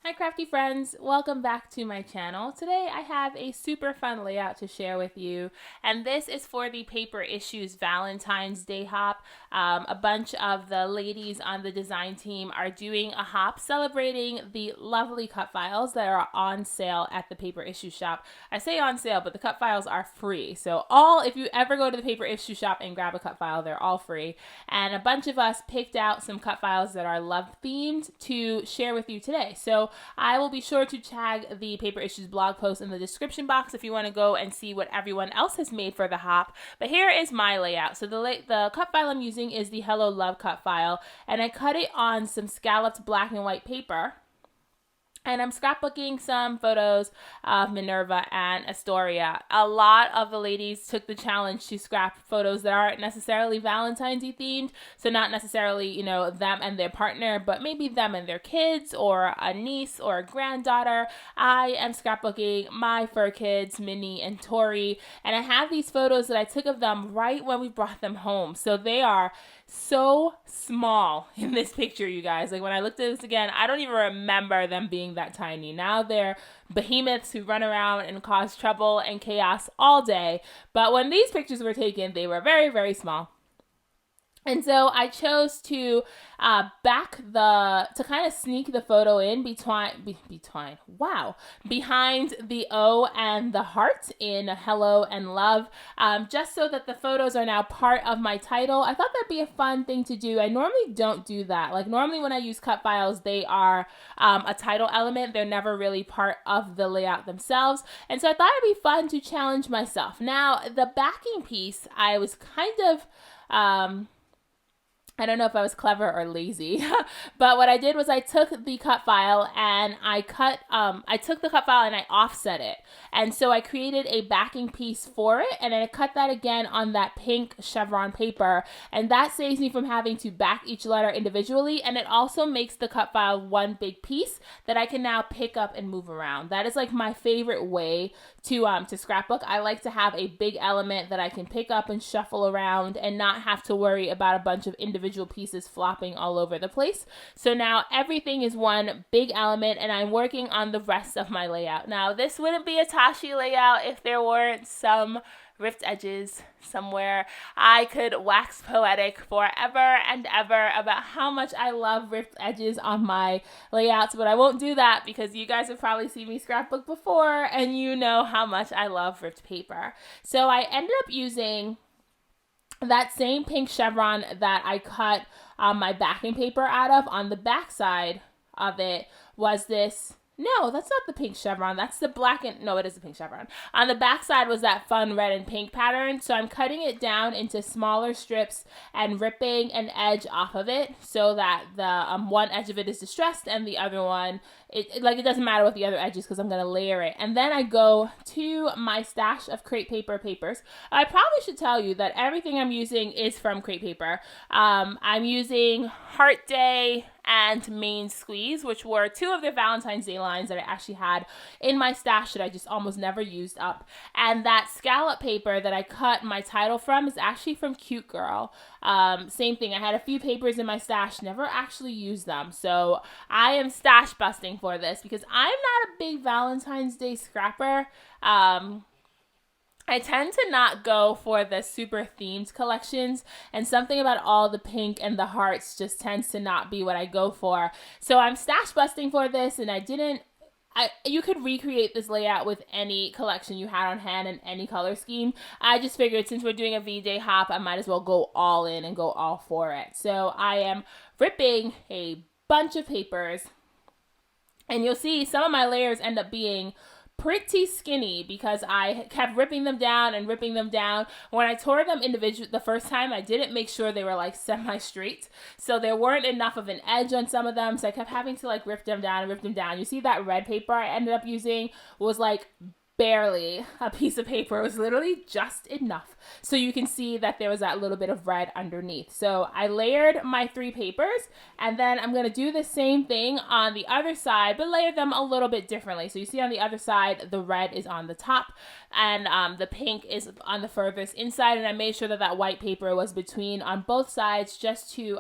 Hi crafty friends, welcome back to my channel. Today I have a super fun layout to share with you, and this is for the Paper Issues Valentine's Day hop. A bunch of the ladies on the design team are doing a hop celebrating the lovely cut files that are on sale at the Paper Issue Shop. I say on sale, but the cut files are free. So if you ever go to the Paper Issue Shop and grab a cut file, they're all free. And a bunch of us picked out some cut files that are love themed to share with you today. So I will be sure to tag the Paper Issues blog post in the description box if you want to go and see what everyone else has made for the hop. But here is my layout. So the cut file I'm using is the Hello Love cut file, and I cut it on some scalloped black and white paper. And I'm scrapbooking some photos of Minerva and Astoria. A lot of the ladies took the challenge to scrap photos that aren't necessarily Valentine's-y themed. So not necessarily, them and their partner, but maybe them and their kids or a niece or a granddaughter. I am scrapbooking my fur kids, Minnie and Tori. And I have these photos that I took of them right when we brought them home. So they are so small in this picture, you guys. Like when I looked at this again, I don't even remember them being that tiny. Now they're behemoths who run around and cause trouble and chaos all day. But when these pictures were taken, they were very, very small. And so I chose to kind of sneak the photo in behind the O and the heart in Hello and Love, just so that the photos are now part of my title. I thought that'd be a fun thing to do. I normally don't do that. Like normally when I use cut files, they are a title element. They're never really part of the layout themselves. And so I thought it'd be fun to challenge myself. Now, the backing piece, I was kind of I don't know if I was clever or lazy, but what I did was I took the cut file and I took the cut file and I offset it. And so I created a backing piece for it, and then I cut that again on that pink chevron paper. And that saves me from having to back each letter individually. And it also makes the cut file one big piece that I can now pick up and move around. That is like my favorite way to scrapbook. I like to have a big element that I can pick up and shuffle around and not have to worry about a bunch of individual pieces flopping all over the place. So now everything is one big element, and I'm working on the rest of my layout. Now this wouldn't be a Tashi layout if there weren't some ripped edges somewhere. I could wax poetic forever and ever about how much I love ripped edges on my layouts, but I won't do that because you guys have probably seen me scrapbook before and you know how much I love ripped paper. So I ended up using that same pink chevron that I cut my backing paper out of. On the back side of it was this. No, that's not the pink chevron. That's the black and... No, it is the pink chevron. On the back side was that fun red and pink pattern. So I'm cutting it down into smaller strips and ripping an edge off of it so that the one edge of it is distressed and the other one... It doesn't matter what the other edge is because I'm going to layer it. And then I go to my stash of crepe paper papers. I probably should tell you that everything I'm using is from crepe paper. I'm using Heart Day and Main Squeeze, which were two of their Valentine's Day lines that I actually had in my stash that I just almost never used up. And that scallop paper that I cut my title from is actually from Cute Girl. Same thing. I had a few papers in my stash, never actually used them. So I am stash busting for this because I'm not a big Valentine's Day scrapper. I tend to not go for the super themed collections, and something about all the pink and the hearts just tends to not be what I go for. So I'm stash busting for this, and you could recreate this layout with any collection you had on hand and any color scheme. I just figured since we're doing a V-Day hop, I might as well go all in and go all for it. So I am ripping a bunch of papers, and you'll see some of my layers end up being pretty skinny because I kept ripping them down and ripping them down. When I tore them individually the first time, I didn't make sure they were like semi-straight. So there weren't enough of an edge on some of them. So I kept having to like rip them down and rip them down. You see that red paper I ended up using was like barely a piece of paper. It was literally just enough. So you can see that there was that little bit of red underneath. So I layered my three papers, and then I'm going to do the same thing on the other side, but layer them a little bit differently. So you see on the other side, the red is on the top and the pink is on the furthest inside. And I made sure that that white paper was between on both sides just to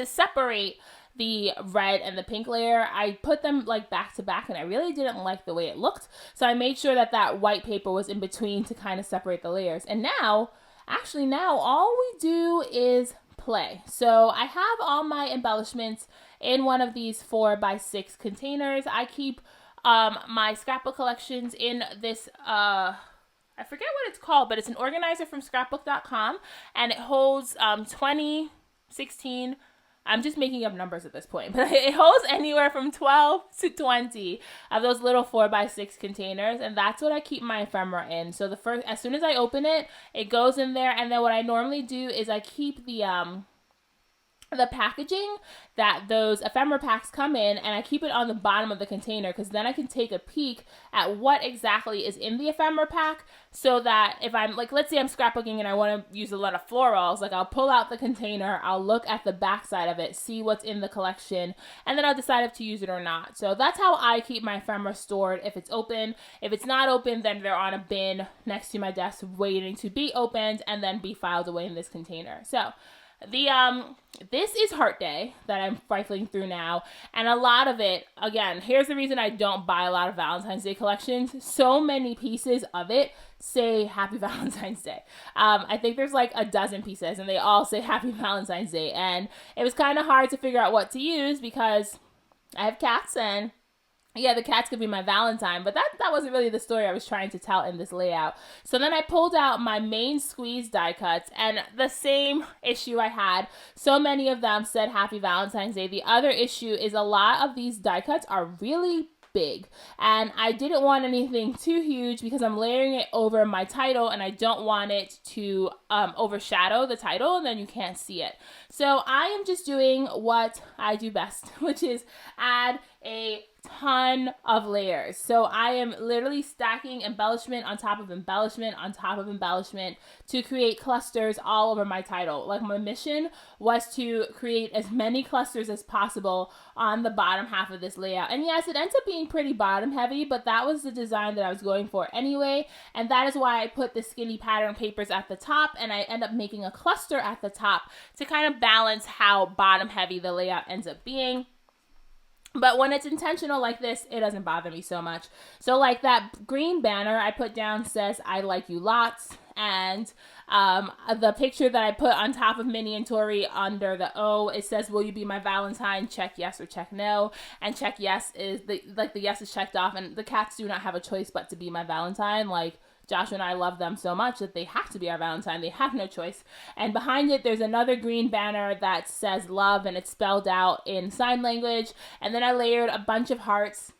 separate the red and the pink layer, I put them like back to back, and I really didn't like the way it looked. So I made sure that that white paper was in between to kind of separate the layers. And now all we do is play. So I have all my embellishments in one of these 4x6 containers. I keep my scrapbook collections in this, I forget what it's called, but it's an organizer from scrapbook.com, and it holds 20, 16, I'm just making up numbers at this point, but it holds anywhere from 12 to 20 of those little 4x6 containers, and that's what I keep my ephemera in. So as soon as I open it, it goes in there, and then what I normally do is I keep the packaging that those ephemera packs come in, and I keep it on the bottom of the container, because then I can take a peek at what exactly is in the ephemera pack, so that if I'm like, let's say I'm scrapbooking and I want to use a lot of florals, like I'll pull out the container, I'll look at the back side of it, see what's in the collection, and then I'll decide if to use it or not. So that's how I keep my ephemera stored if it's open. If it's not open, then they're on a bin next to my desk waiting to be opened and then be filed away in this container. So this is Heart Day that I'm rifling through now, and a lot of it, again, here's the reason I don't buy a lot of Valentine's Day collections. So many pieces of it say Happy Valentine's Day. I think there's like a dozen pieces, and they all say Happy Valentine's Day, and it was kind of hard to figure out what to use because I have cats, and yeah, the cats could be my Valentine, but that wasn't really the story I was trying to tell in this layout. So then I pulled out my main squeeze die cuts, and the same issue I had. So many of them said Happy Valentine's Day. The other issue is a lot of these die cuts are really big, and I didn't want anything too huge because I'm layering it over my title, and I don't want it to overshadow the title, and then you can't see it. So I am just doing what I do best, which is add a ton of layers. So I am literally stacking embellishment on top of embellishment on top of embellishment to create clusters all over my title. Like, my mission was to create as many clusters as possible on the bottom half of this layout. And yes, it ends up being pretty bottom heavy, but that was the design that I was going for anyway. And that is why I put the skinny pattern papers at the top, and I end up making a cluster at the top to kind of balance how bottom heavy the layout ends up being. But when it's intentional like this, it doesn't bother me so much. So like that green banner I put down says, I like you lots. And the picture that I put on top of Minnie and Tori under the O, it says, will you be my Valentine? Check yes or check no. And check yes is the yes is checked off. And the cats do not have a choice but to be my Valentine. Like, Joshua and I love them so much that they have to be our Valentine. They have no choice. And behind it, there's another green banner that says love, and it's spelled out in sign language. And then I layered a bunch of hearts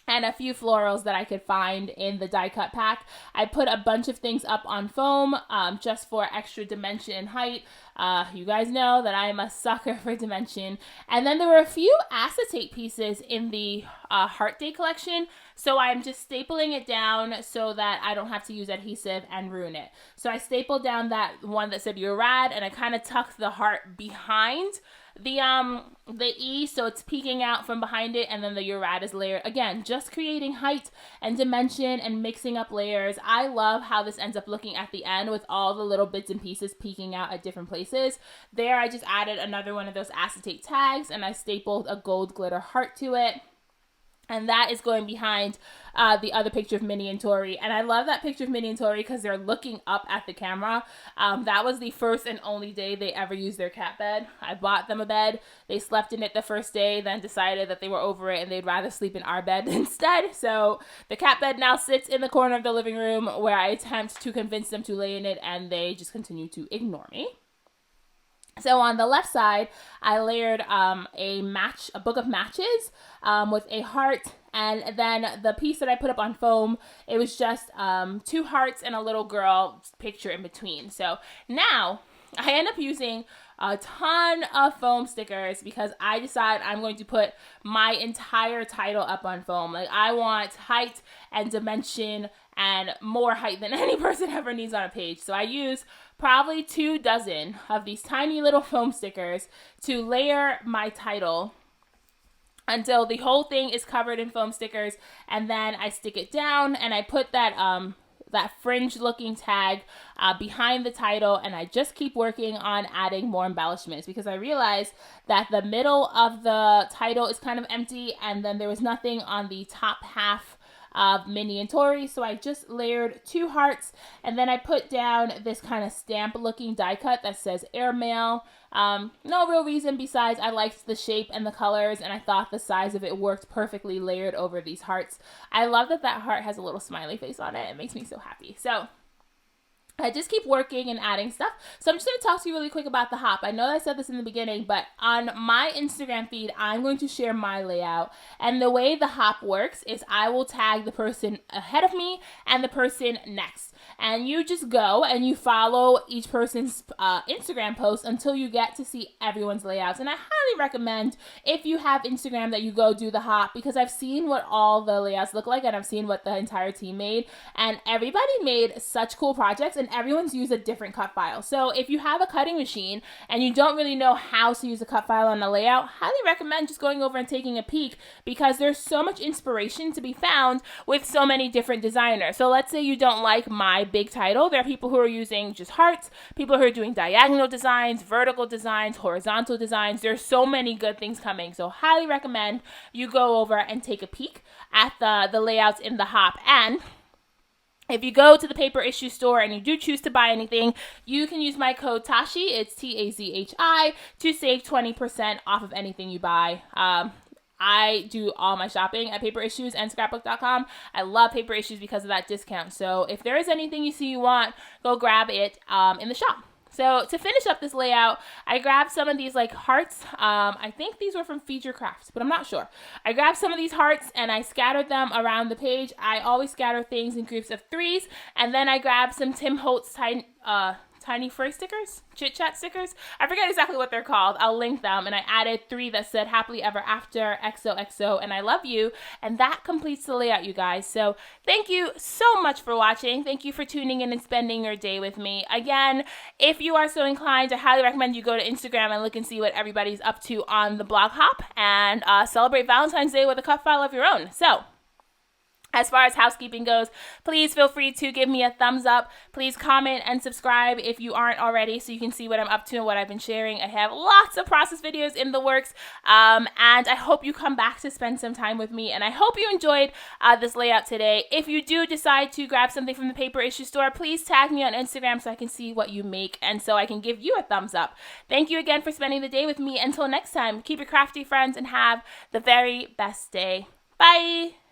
and a few florals that I could find in the die cut pack. I put a bunch of things up on foam just for extra dimension and height. You guys know that I am a sucker for dimension. And then there were a few acetate pieces in the Heart Day collection, so I'm just stapling it down so that I don't have to use adhesive and ruin it. So I stapled down that one that said you're rad, and I kind of tucked the heart behind the E, so it's peeking out from behind it, and then the you're rad is layered. Again, just creating height and dimension and mixing up layers. I love how this ends up looking at the end with all the little bits and pieces peeking out at different places. There, I just added another one of those acetate tags, and I stapled a gold glitter heart to it. And that is going behind the other picture of Minnie and Tori. And I love that picture of Minnie and Tori because they're looking up at the camera. That was the first and only day they ever used their cat bed. I bought them a bed. They slept in it the first day, then decided that they were over it and they'd rather sleep in our bed instead. So the cat bed now sits in the corner of the living room where I attempt to convince them to lay in it, and they just continue to ignore me. So on the left side, I layered a book of matches with a heart, and then the piece that I put up on foam, it was just 2 hearts and a little girl picture in between. So now I end up using a ton of foam stickers because I decide I'm going to put my entire title up on foam. Like, I want height and dimension and more height than any person ever needs on a page. So I use probably 2 dozen of these tiny little foam stickers to layer my title until the whole thing is covered in foam stickers, and then I stick it down, and I put that that fringe looking tag behind the title, and I just keep working on adding more embellishments because I realized that the middle of the title is kind of empty, and then there was nothing on the top half of Minnie and Tori, so I just layered 2 hearts, and then I put down this kind of stamp looking die cut that says airmail. No real reason besides I liked the shape and the colors, and I thought the size of it worked perfectly layered over these hearts. I love that heart has a little smiley face on it. It makes me so happy. So I just keep working and adding stuff. So I'm just going to talk to you really quick about the hop. I know I said this in the beginning, but on my Instagram feed, I'm going to share my layout. And the way the hop works is I will tag the person ahead of me and the person next. And you just go and you follow each person's Instagram post until you get to see everyone's layouts. And I highly recommend, if you have Instagram, that you go do the hop, because I've seen what all the layouts look like and I've seen what the entire team made. And everybody made such cool projects, and everyone's used a different cut file. So if you have a cutting machine and you don't really know how to use a cut file on a layout, highly recommend just going over and taking a peek, because there's so much inspiration to be found with so many different designers. So let's say you don't like my big title. There are people who are using just hearts, people who are doing diagonal designs, vertical designs, horizontal designs. There's so many good things coming. So highly recommend you go over and take a peek at the layouts in the hop. And if you go to the paper issue store and you do choose to buy anything, you can use my code TAZHI, it's TAZHI, to save 20% off of anything you buy. I do all my shopping at Paper Issues and Scrapbook.com. I love Paper Issues because of that discount. So if there is anything you see you want, go grab it in the shop. So to finish up this layout, I grabbed some of these like hearts. I think these were from Feature Crafts, but I'm not sure. I grabbed some of these hearts and I scattered them around the page. I always scatter things in groups of 3s. And then I grabbed some Tim Holtz Tiny Fur stickers, Chit Chat stickers. I forget exactly what they're called. I'll link them. And I added 3 that said happily ever after, XOXO, and I love you. And that completes the layout, you guys. So thank you so much for watching. Thank you for tuning in and spending your day with me. Again, if you are so inclined, I highly recommend you go to Instagram and look and see what everybody's up to on the blog hop, and celebrate Valentine's Day with a cut file of your own. So as far as housekeeping goes, please feel free to give me a thumbs up. Please comment and subscribe if you aren't already, so you can see what I'm up to and what I've been sharing. I have lots of process videos in the works, and I hope you come back to spend some time with me, and I hope you enjoyed this layout today. If you do decide to grab something from the Paper Issue Store, please tag me on Instagram so I can see what you make and so I can give you a thumbs up. Thank you again for spending the day with me. Until next time, keep it crafty, friends, and have the very best day. Bye!